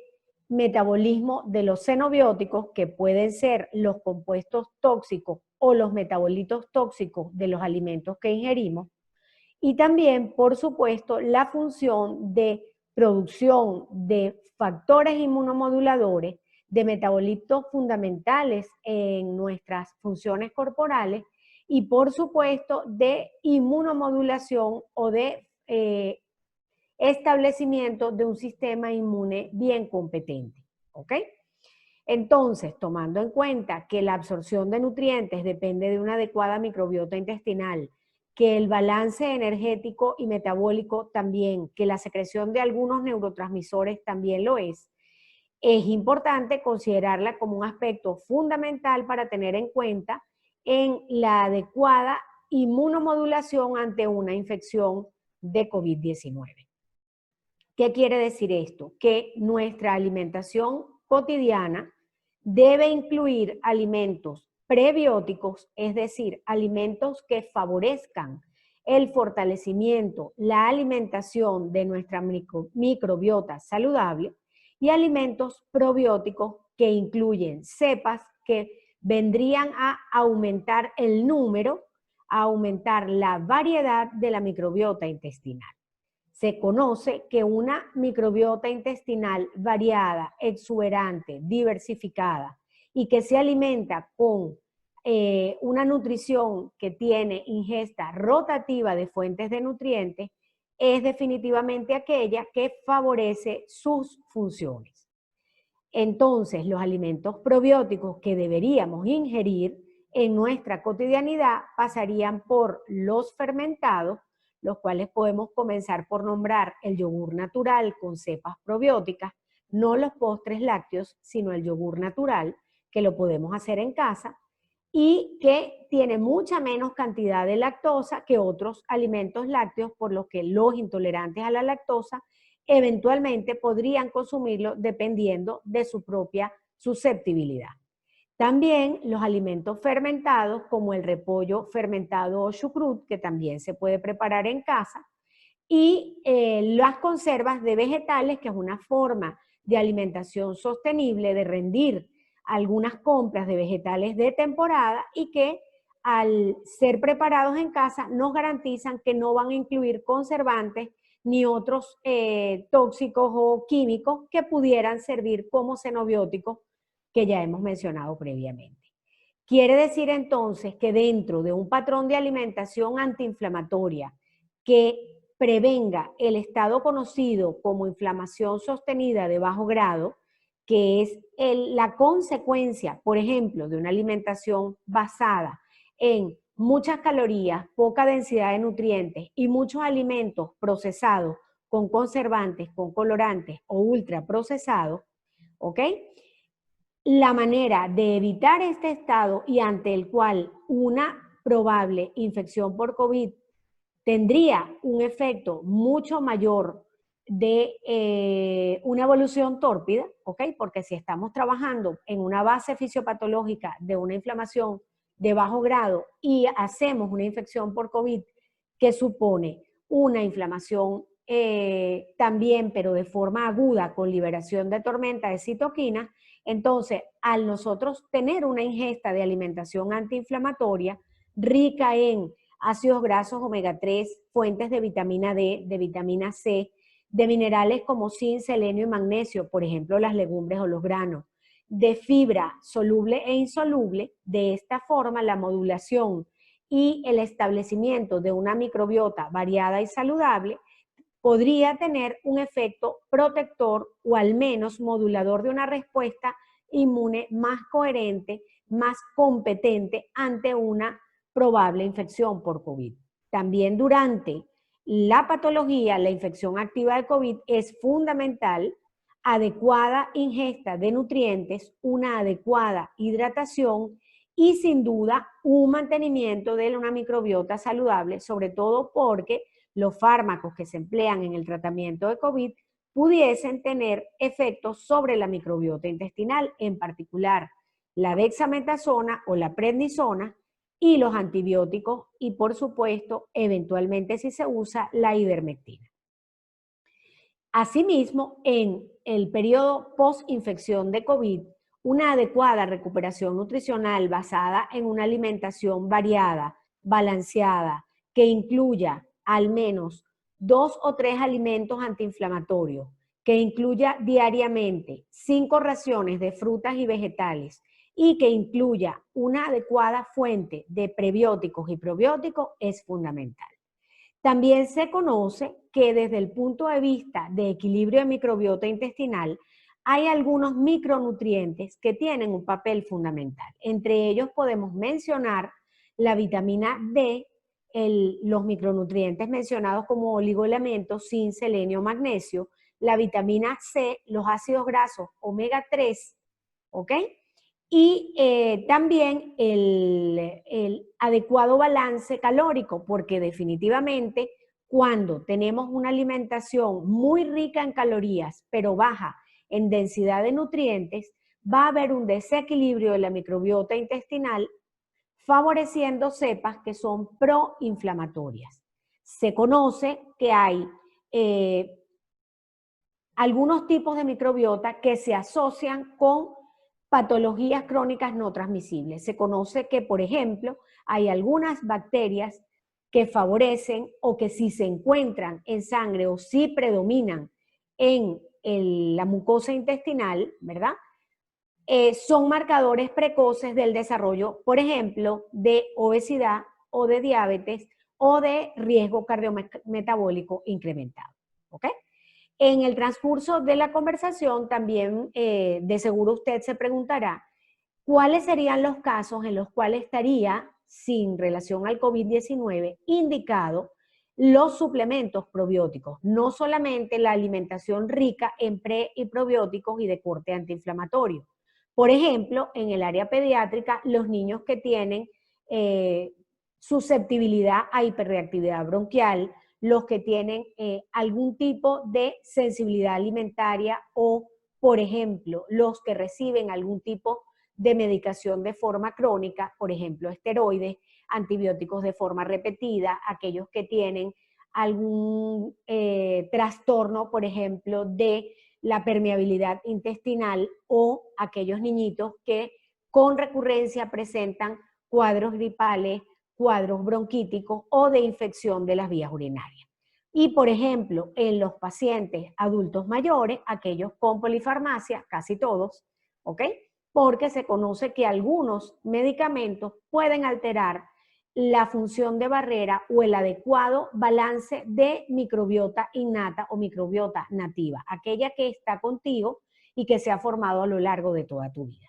metabolismo de los xenobióticos, que pueden ser los compuestos tóxicos o los metabolitos tóxicos de los alimentos que ingerimos, y también, por supuesto, la función de producción de factores inmunomoduladores, de metabolitos fundamentales en nuestras funciones corporales y, por supuesto, de inmunomodulación o de establecimiento de un sistema inmune bien competente, ¿ok? Entonces, tomando en cuenta que la absorción de nutrientes depende de una adecuada microbiota intestinal, que el balance energético y metabólico también, que la secreción de algunos neurotransmisores también lo es importante considerarla como un aspecto fundamental para tener en cuenta en la adecuada inmunomodulación ante una infección de COVID-19. ¿Qué quiere decir esto? Que nuestra alimentación cotidiana debe incluir alimentos prebióticos, es decir, alimentos que favorezcan el fortalecimiento, la alimentación de nuestra microbiota saludable, y alimentos probióticos que incluyen cepas que vendrían a aumentar el número, a aumentar la variedad de la microbiota intestinal. Se conoce que una microbiota intestinal variada, exuberante, diversificada y que se alimenta con una nutrición que tiene ingesta rotativa de fuentes de nutrientes, es definitivamente aquella que favorece sus funciones. Entonces, los alimentos probióticos que deberíamos ingerir en nuestra cotidianidad pasarían por los fermentados, los cuales podemos comenzar por nombrar el yogur natural con cepas probióticas, no los postres lácteos, sino el yogur natural, que lo podemos hacer en casa, y que tiene mucha menos cantidad de lactosa que otros alimentos lácteos, por lo que los intolerantes a la lactosa eventualmente podrían consumirlo dependiendo de su propia susceptibilidad. También los alimentos fermentados, como el repollo fermentado o chucrut, que también se puede preparar en casa, y las conservas de vegetales, que es una forma de alimentación sostenible, de rendir algunas compras de vegetales de temporada y que al ser preparados en casa nos garantizan que no van a incluir conservantes ni otros tóxicos o químicos que pudieran servir como xenobióticos que ya hemos mencionado previamente. Quiere decir entonces que dentro de un patrón de alimentación antiinflamatoria que prevenga el estado conocido como inflamación sostenida de bajo grado, que es la consecuencia, por ejemplo, de una alimentación basada en muchas calorías, poca densidad de nutrientes y muchos alimentos procesados con conservantes, con colorantes o ultraprocesados, ¿ok? La manera de evitar este estado y ante el cual una probable infección por COVID tendría un efecto mucho mayor de una evolución tórpida, ¿ok? Porque si estamos trabajando en una base fisiopatológica de una inflamación de bajo grado y hacemos una infección por COVID que supone una inflamación también, pero de forma aguda, con liberación de tormenta de citoquinas, entonces al nosotros tener una ingesta de alimentación antiinflamatoria rica en ácidos grasos omega 3, fuentes de vitamina D, de vitamina C, de minerales como zinc, selenio y magnesio, por ejemplo las legumbres o los granos, de fibra soluble e insoluble. De esta forma la modulación y el establecimiento de una microbiota variada y saludable podría tener un efecto protector o al menos modulador de una respuesta inmune más coherente, más competente ante una probable infección por COVID. También durante la patología, la infección activa de COVID, es fundamental adecuada ingesta de nutrientes, una adecuada hidratación y sin duda un mantenimiento de una microbiota saludable, sobre todo porque los fármacos que se emplean en el tratamiento de COVID pudiesen tener efectos sobre la microbiota intestinal, en particular la dexametasona o la prednisona y los antibióticos y, por supuesto, eventualmente si se usa, la ivermectina. Asimismo, en el periodo post-infección de COVID, una adecuada recuperación nutricional basada en una alimentación variada, balanceada, que incluya al menos 2 o 3 alimentos antiinflamatorios, que incluya diariamente 5 raciones de frutas y vegetales y que incluya una adecuada fuente de prebióticos y probióticos es fundamental. También se conoce que desde el punto de vista de equilibrio de microbiota intestinal, hay algunos micronutrientes que tienen un papel fundamental. Entre ellos podemos mencionar la vitamina D, los micronutrientes mencionados como oligoelementos, zinc, selenio, magnesio, la vitamina C, los ácidos grasos omega 3, ¿ok? Y también el adecuado balance calórico, porque definitivamente cuando tenemos una alimentación muy rica en calorías, pero baja en densidad de nutrientes, va a haber un desequilibrio de la microbiota intestinal, favoreciendo cepas que son proinflamatorias. Se conoce que hay algunos tipos de microbiota que se asocian con patologías crónicas no transmisibles. Se conoce que, por ejemplo, hay algunas bacterias que favorecen o que si se encuentran en sangre o si predominan en la mucosa intestinal, ¿verdad? Son marcadores precoces del desarrollo, por ejemplo, de obesidad o de diabetes o de riesgo cardiometabólico incrementado. ¿Ok? En el transcurso de la conversación también de seguro usted se preguntará cuáles serían los casos en los cuales estaría, sin relación al COVID-19, indicado los suplementos probióticos, no solamente la alimentación rica en pre y probióticos y de corte antiinflamatorio. Por ejemplo, en el área pediátrica, los niños que tienen susceptibilidad a hiperreactividad bronquial, los que tienen algún tipo de sensibilidad alimentaria o, por ejemplo, los que reciben algún tipo de medicación de forma crónica, por ejemplo, esteroides, antibióticos de forma repetida, aquellos que tienen algún trastorno, por ejemplo, de la permeabilidad intestinal o aquellos niñitos que con recurrencia presentan cuadros gripales, cuadros bronquíticos o de infección de las vías urinarias. Y, por ejemplo, en los pacientes adultos mayores, aquellos con polifarmacia, casi todos, ¿ok? Porque se conoce que algunos medicamentos pueden alterar la función de barrera o el adecuado balance de microbiota innata o microbiota nativa, aquella que está contigo y que se ha formado a lo largo de toda tu vida.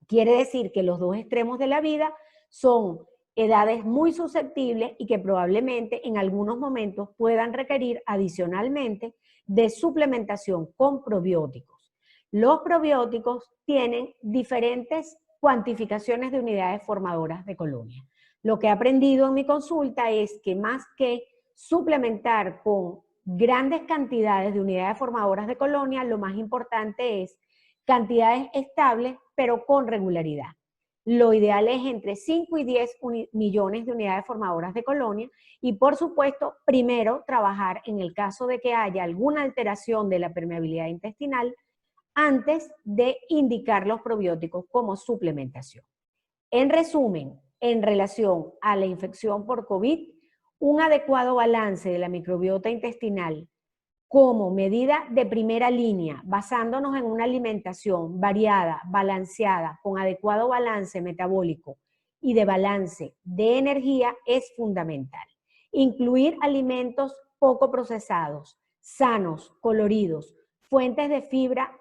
Quiere decir que los dos extremos de la vida son edades muy susceptibles y que probablemente en algunos momentos puedan requerir adicionalmente de suplementación con probióticos. Los probióticos tienen diferentes cuantificaciones de unidades formadoras de colonia. Lo que he aprendido en mi consulta es que más que suplementar con grandes cantidades de unidades formadoras de colonia, lo más importante es cantidades estables, pero con regularidad. Lo ideal es entre 5 y 10 millones de unidades formadoras de colonia y, por supuesto, primero trabajar en el caso de que haya alguna alteración de la permeabilidad intestinal antes de indicar los probióticos como suplementación. En resumen, en relación a la infección por COVID, un adecuado balance de la microbiota intestinal como medida de primera línea, basándonos en una alimentación variada, balanceada, con adecuado balance metabólico y de balance de energía es fundamental. Incluir alimentos poco procesados, sanos, coloridos, fuentes de fibra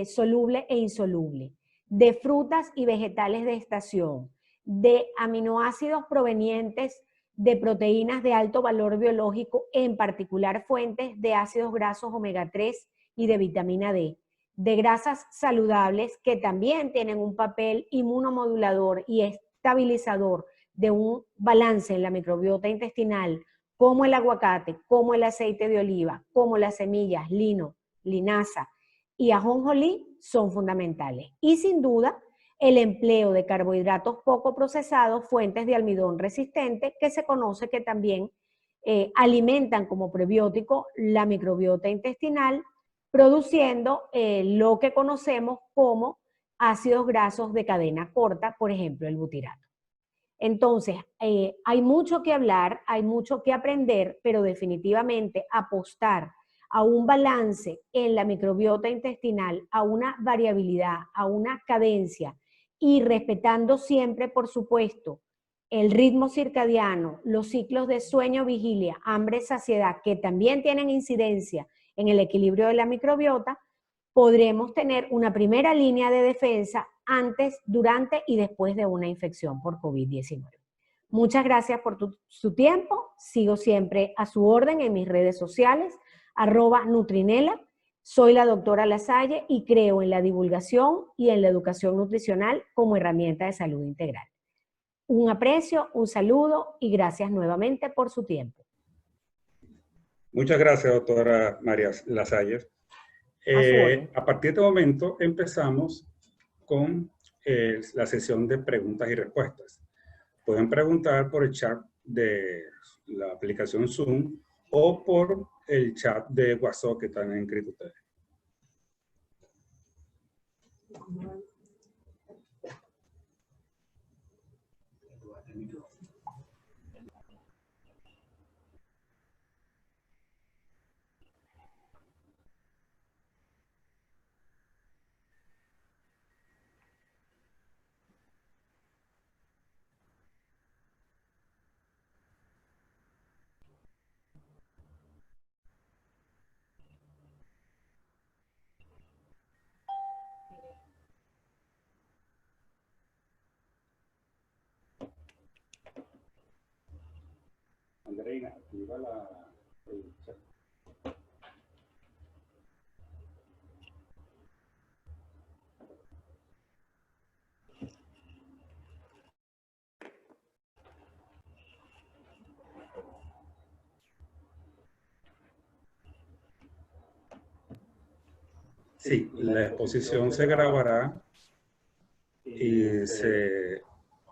soluble e insoluble, de frutas y vegetales de estación, de aminoácidos provenientes de proteínas de alto valor biológico, en particular fuentes de ácidos grasos omega 3 y de vitamina D, de grasas saludables que también tienen un papel inmunomodulador y estabilizador de un balance en la microbiota intestinal, como el aguacate, como el aceite de oliva, como las semillas, lino, linaza y ajonjolí son fundamentales. Y sin duda, el empleo de carbohidratos poco procesados, fuentes de almidón resistente, que se conoce que también alimentan como prebiótico la microbiota intestinal, produciendo lo que conocemos como ácidos grasos de cadena corta, por ejemplo, el butirato. Entonces, hay mucho que hablar, hay mucho que aprender, pero definitivamente apostar a un balance en la microbiota intestinal, a una variabilidad, a una cadencia, y respetando siempre, por supuesto, el ritmo circadiano, los ciclos de sueño, vigilia, hambre, saciedad, que también tienen incidencia en el equilibrio de la microbiota, podremos tener una primera línea de defensa antes, durante y después de una infección por COVID-19. Muchas gracias por su tiempo. Sigo siempre a su orden en mis redes sociales, @Nutrinela. Soy la doctora Lasalle y creo en la divulgación y en la educación nutricional como herramienta de salud integral. Un aprecio, un saludo y gracias nuevamente por su tiempo. Muchas gracias, doctora María Lasalle. A partir de este momento empezamos con la sesión de preguntas y respuestas. Pueden preguntar por el chat de la aplicación Zoom o por el chat de WhatsApp que están inscritos ustedes. Andreina, activa el chat. Sí, la exposición se grabará y se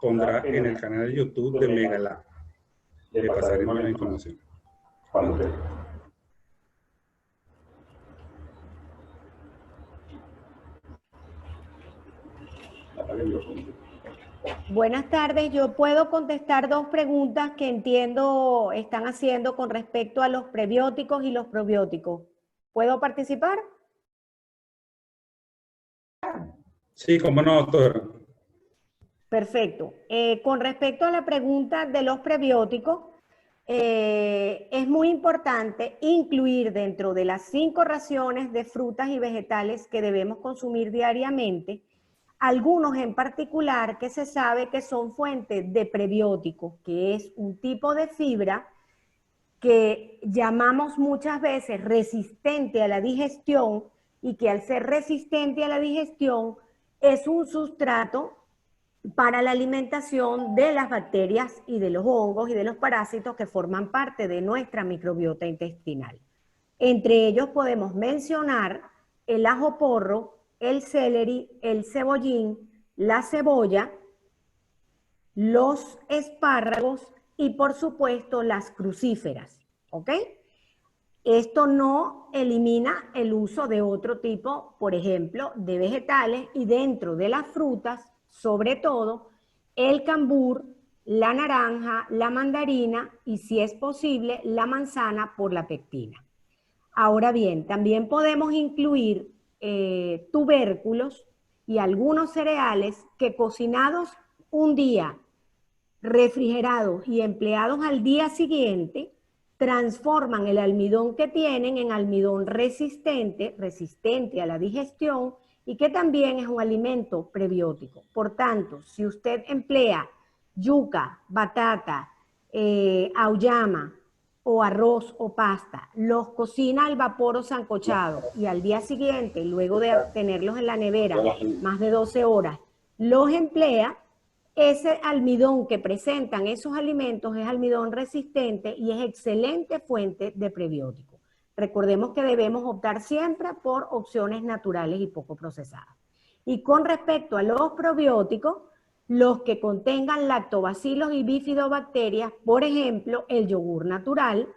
pondrá en el canal de YouTube de Megalab. Le pasaremos la información. Buenas tardes, yo puedo contestar dos preguntas que entiendo están haciendo con respecto a los prebióticos y los probióticos. ¿Puedo participar? Sí, cómo no, doctora. Perfecto. Con respecto a la pregunta de los prebióticos, es muy importante incluir dentro de las 5 raciones de frutas y vegetales que debemos consumir diariamente, algunos en particular que se sabe que son fuentes de prebióticos, que es un tipo de fibra que llamamos muchas veces resistente a la digestión y que al ser resistente a la digestión es un sustrato para la alimentación de las bacterias y de los hongos y de los parásitos que forman parte de nuestra microbiota intestinal. Entre ellos podemos mencionar el ajo porro, el celery, el cebollín, la cebolla, los espárragos y por supuesto las crucíferas, ¿ok? Esto no elimina el uso de otro tipo, por ejemplo, de vegetales y dentro de las frutas, sobre todo, el cambur, la naranja, la mandarina y si es posible, la manzana por la pectina. Ahora bien, también podemos incluir tubérculos y algunos cereales que cocinados un día, refrigerados y empleados al día siguiente, transforman el almidón que tienen en almidón resistente, resistente a la digestión, y que también es un alimento prebiótico. Por tanto, si usted emplea yuca, batata, auyama o arroz o pasta, los cocina al vapor o sancochado y al día siguiente, luego de tenerlos en la nevera más de 12 horas, los emplea, ese almidón que presentan esos alimentos es almidón resistente y es excelente fuente de prebióticos. Recordemos que debemos optar siempre por opciones naturales y poco procesadas. Y con respecto a los probióticos, los que contengan lactobacilos y bifidobacterias, por ejemplo, el yogur natural,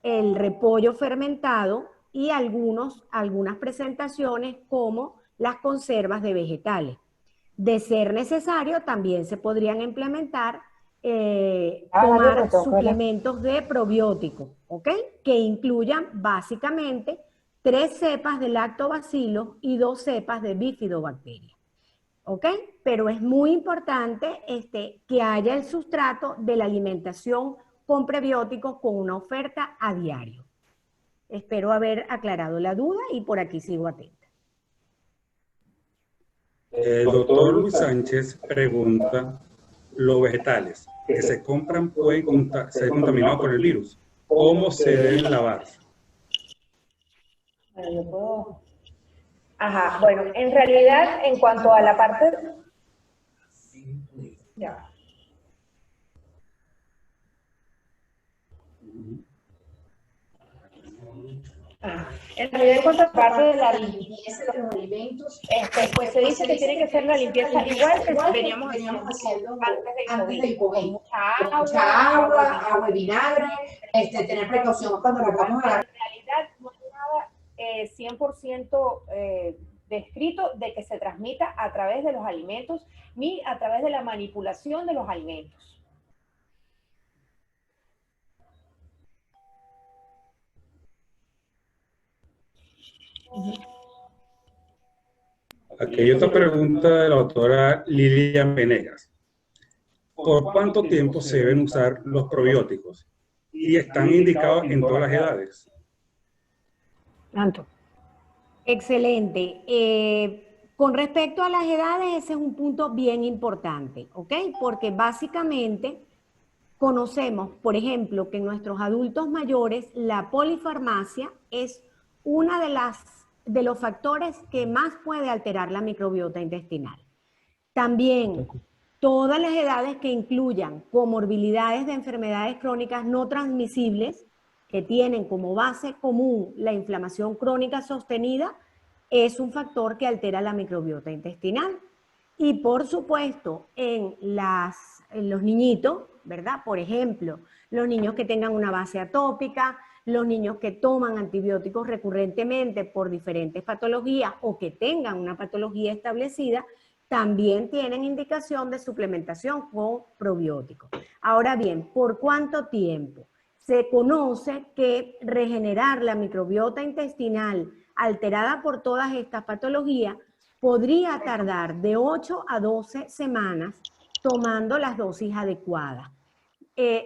el repollo fermentado y algunas presentaciones como las conservas de vegetales. De ser necesario, también se podrían implementar tomar suplementos de probióticos, ¿ok? Que incluyan básicamente 3 cepas de lactobacilos y 2 cepas de bifidobacterias, ¿ok? Pero es muy importante que haya el sustrato de la alimentación con prebióticos con una oferta a diario. Espero haber aclarado la duda y por aquí sigo atenta. El doctor Luis Sánchez pregunta, ¿los vegetales que se compran pueden ser contaminados por el virus? ¿Cómo se deben lavarse? Bueno, yo puedo... Ajá, bueno, en realidad, en cuanto a la parte... Ya. En realidad, en cuanto a la parte de la limpieza de los alimentos, pues se dice que tiene que ser la limpieza igual que veníamos haciendo antes del COVID. Mucha agua, agua y vinagre, tener precaución cuando lo vamos a dar. En realidad, no hay nada 100% descrito de que se transmita a través de los alimentos ni a través de la manipulación de los alimentos. Aquí hay otra pregunta de la doctora Lilian Venegas. ¿Por cuánto tiempo se deben usar los probióticos? ¿Y están indicados en todas las edades? Tanto. Excelente. Con respecto a las edades, ese es un punto bien importante, ¿ok? Porque básicamente conocemos, por ejemplo, que en nuestros adultos mayores la polifarmacia es una de los factores que más puede alterar la microbiota intestinal. También todas las edades que incluyan comorbilidades de enfermedades crónicas no transmisibles que tienen como base común la inflamación crónica sostenida es un factor que altera la microbiota intestinal. Y por supuesto, en los niñitos, ¿verdad? Por ejemplo, los niños que tengan una base atópica, los niños que toman antibióticos recurrentemente por diferentes patologías o que tengan una patología establecida, también tienen indicación de suplementación con probióticos. Ahora bien, ¿por cuánto tiempo? Se conoce que regenerar la microbiota intestinal alterada por todas estas patologías podría tardar de 8 a 12 semanas tomando las dosis adecuadas.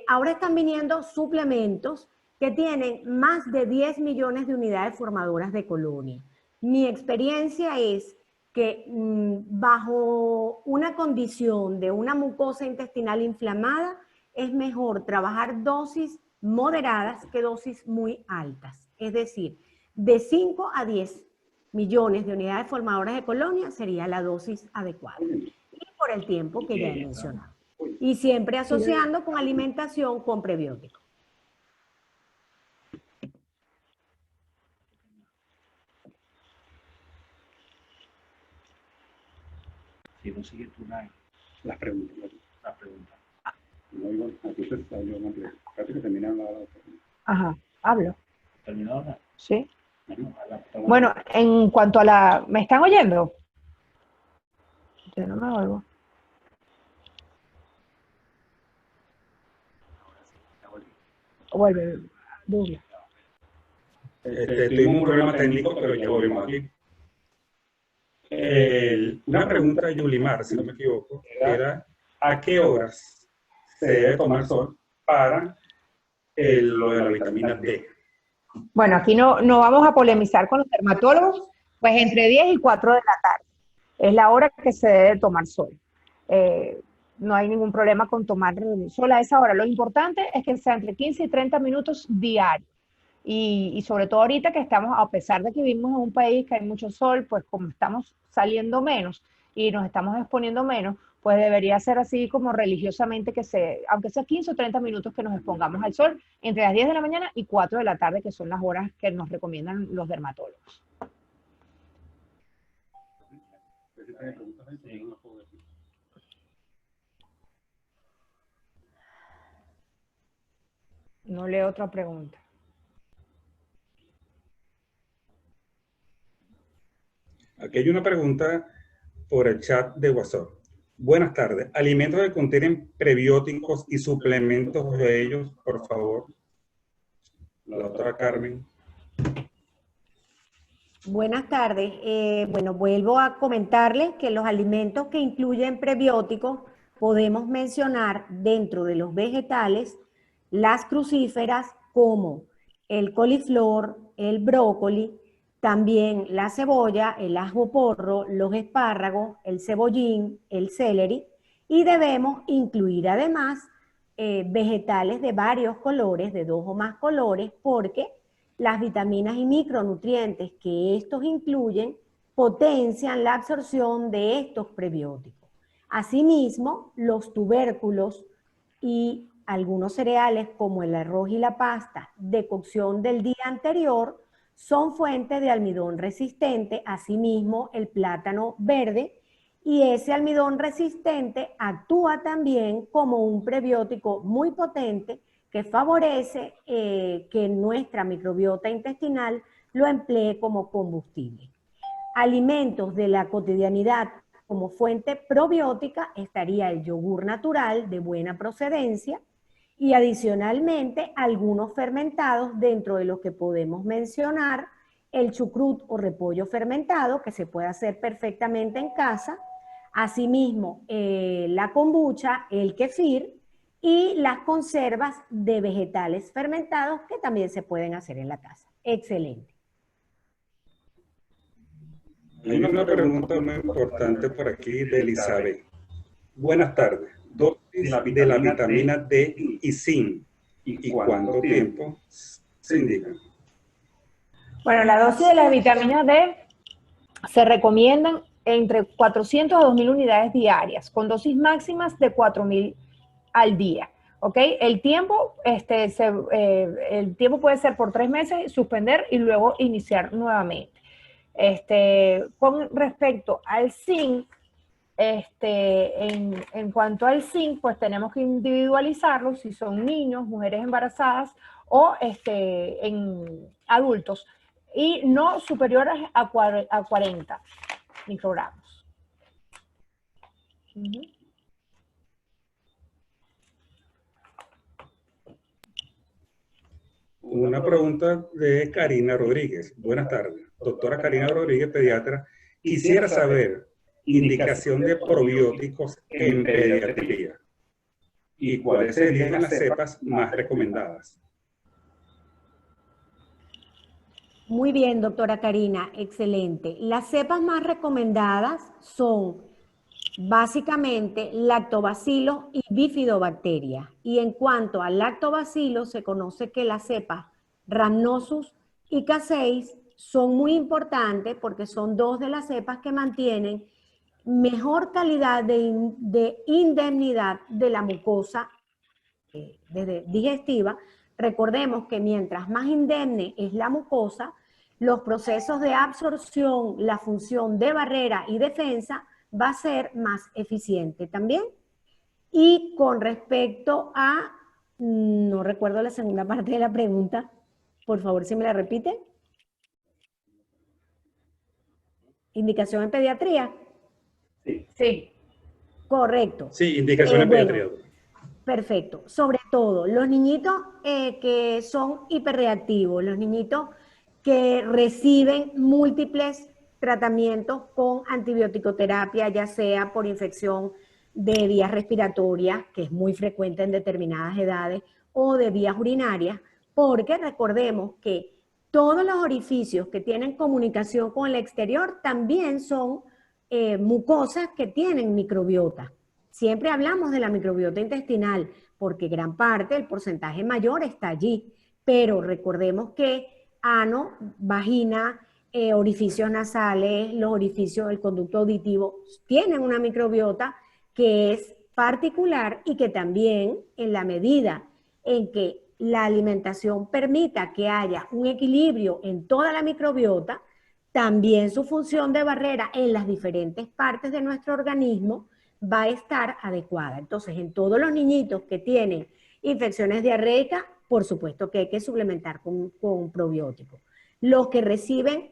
Ahora están viniendo suplementos que tienen más de 10 millones de unidades formadoras de colonia. Mi experiencia es que bajo una condición de una mucosa intestinal inflamada es mejor trabajar dosis moderadas que dosis muy altas. Es decir, de 5 a 10 millones de unidades formadoras de colonia sería la dosis adecuada. Y por el tiempo que ya he mencionado. Y siempre asociando con alimentación con prebióticos. Si no sigues tú las preguntas. No, aquí se salió una pregunta. Casi que terminaron la pregunta. Ajá, hablo. ¿Terminó ahora? Sí. Bueno, en cuanto a la... ¿Me están oyendo? Yo no me oigo. Vuelve, Douglas. Tuvimos un problema técnico, pero ya volvimos aquí. Una pregunta de Yulimar, si no me equivoco, era ¿a qué horas se debe tomar sol para lo de la vitamina D? Bueno, aquí no vamos a polemizar con los dermatólogos, pues entre 10 y 4 de la tarde es la hora que se debe tomar sol. No hay ningún problema con tomar sol a esa hora. Lo importante es que sea entre 15 y 30 minutos diarios. Y sobre todo ahorita que estamos, a pesar de que vivimos en un país que hay mucho sol, pues como estamos saliendo menos y nos estamos exponiendo menos, pues debería ser así como religiosamente aunque sea 15 o 30 minutos que nos expongamos al sol entre las 10 de la mañana y 4 de la tarde, que son las horas que nos recomiendan los dermatólogos. No leo otra pregunta. Aquí hay una pregunta por el chat de WhatsApp. Buenas tardes. Alimentos que contienen prebióticos y suplementos de ellos, por favor. La doctora Carmen. Buenas tardes. Bueno, vuelvo a comentarles que los alimentos que incluyen prebióticos podemos mencionar dentro de los vegetales las crucíferas como el coliflor, el brócoli, también la cebolla, el ajo porro, los espárragos, el cebollín, el celery, y debemos incluir además vegetales de varios colores, de 2 o más colores, porque las vitaminas y micronutrientes que estos incluyen potencian la absorción de estos prebióticos. Asimismo, los tubérculos y algunos cereales como el arroz y la pasta de cocción del día anterior son fuente de almidón resistente, asimismo el plátano verde, y ese almidón resistente actúa también como un prebiótico muy potente que favorece que nuestra microbiota intestinal lo emplee como combustible. Alimentos de la cotidianidad como fuente probiótica estaría el yogur natural de buena procedencia y adicionalmente algunos fermentados, dentro de los que podemos mencionar el chucrut o repollo fermentado, que se puede hacer perfectamente en casa, asimismo la kombucha, el kefir y las conservas de vegetales fermentados que también se pueden hacer en la casa. Excelente. Hay una pregunta muy importante por aquí de Elizabeth. Buenas tardes. Dosis de la vitamina D y zinc. ¿Y cuánto tiempo se indica? Bueno, la dosis de la vitamina D se recomiendan entre 400 a 2.000 unidades diarias, con dosis máximas de 4.000 al día. ¿Ok? El tiempo puede ser por 3 meses, suspender y luego iniciar nuevamente. Con respecto al zinc, en cuanto al zinc, pues tenemos que individualizarlo si son niños, mujeres embarazadas o en adultos, y no superiores a 40 microgramos. Una pregunta de Karina Rodríguez. Buenas tardes. Doctora Karina Rodríguez, pediatra. Quisiera saber indicación de probióticos en pediatría y cuáles serían las cepas más recomendadas. Muy bien, doctora Karina, excelente. Las cepas más recomendadas son básicamente lactobacilos y bifidobacterias. Y en cuanto al lactobacilo, se conoce que las cepas Rhamnosus y K6 son muy importantes porque son 2 de las cepas que mantienen mejor calidad de indemnidad de la mucosa digestiva. Recordemos que mientras más indemne es la mucosa, los procesos de absorción, la función de barrera y defensa va a ser más eficiente también. Y con respecto a, no recuerdo la segunda parte de la pregunta, por favor, si me la repite. ¿Indicación en pediatría? Sí. Correcto. Sí, indicación en pediatría. Perfecto. Sobre todo, los niñitos que son hiperreactivos, los niñitos que reciben múltiples tratamientos con antibioticoterapia, ya sea por infección de vías respiratorias, que es muy frecuente en determinadas edades, o de vías urinarias, porque recordemos que todos los orificios que tienen comunicación con el exterior también son mucosas que tienen microbiota. Siempre hablamos de la microbiota intestinal porque gran parte, el porcentaje mayor está allí, pero recordemos que ano, vagina, orificios nasales, los orificios del conducto auditivo tienen una microbiota que es particular y que también en la medida en que la alimentación permita que haya un equilibrio en toda la microbiota, también su función de barrera en las diferentes partes de nuestro organismo va a estar adecuada. Entonces, en todos los niñitos que tienen infecciones diarreicas, por supuesto que hay que suplementar con probióticos. Los que reciben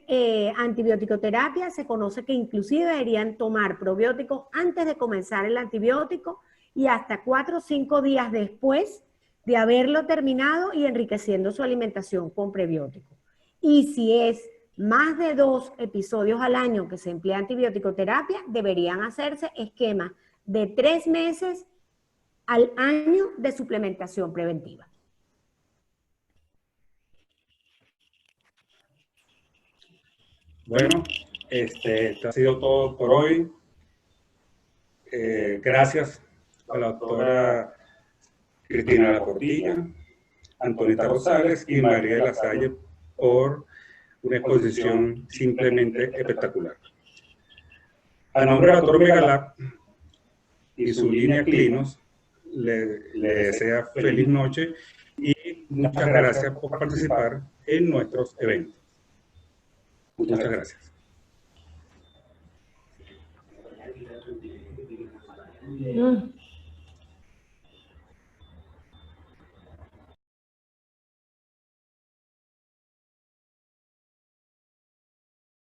antibiótico-terapia, se conoce que inclusive deberían tomar probióticos antes de comenzar el antibiótico y hasta 4 o 5 días después de haberlo terminado y enriqueciendo su alimentación con prebióticos. Y si es más de 2 episodios al año que se emplea antibiótico-terapia, deberían hacerse esquemas de 3 meses al año de suplementación preventiva. Bueno, esto ha sido todo por hoy. Gracias a la doctora Cristina La Portilla, Antonita Rosales y María La Salle por una exposición simplemente espectacular. A nombre del doctor Megalab y su línea Clinos, le desea feliz noche y muchas gracias por participar en nuestros eventos. Muchas gracias.